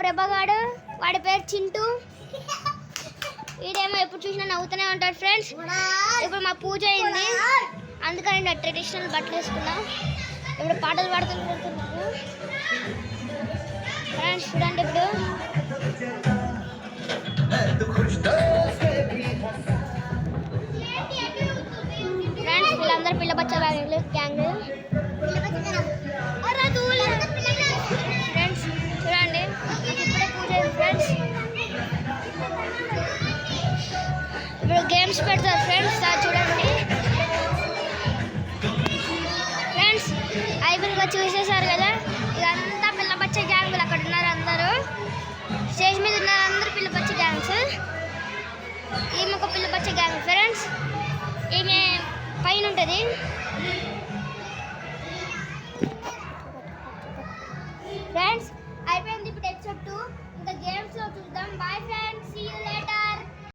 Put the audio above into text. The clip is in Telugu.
ప్రభగాడు, వాడి పేరు చింటూ. వీడేమో ఎప్పుడు చూసినా నవ్వుతూనే ఉంటాడు ఫ్రెండ్స్. ఇప్పుడు మా పూజ అయింది, అందుకని ట్రెడిషనల్ బట్టలు వేసుకున్నాం. ఇప్పుడు పాటలు పాడుతున్నారు ఫ్రెండ్స్. చూడండి ఇప్పుడు ఫ్రెండ్స్, వీళ్ళందరూ పిల్ల బచ్చ గ్యాంగ్. ఫ్రెండ్స్ చూడండి, ఇప్పుడే పూజ అయింది ఫ్రెండ్స్. ఇప్పుడు గేమ్స్ పెడతారు ఫ్రెండ్స్, చూడండి ఫ్రెండ్స్. ఐబుల్గా చూసేశారు కదా, ఇదంతా పిల్ల బచ్చ గ్యాంగులు. అక్కడ ఉన్నారు అందరూ, స్టేజ్ మీద ఉన్నారు అందరూ పిల్ల బచ్చ గ్యాంగ్స్. ఈమె ఒక పిల్ల బచ్చ గ్యాంగ్ ఫ్రెండ్స్. ఈమె పైన ఉంటుంది ఫ్రెండ్స్.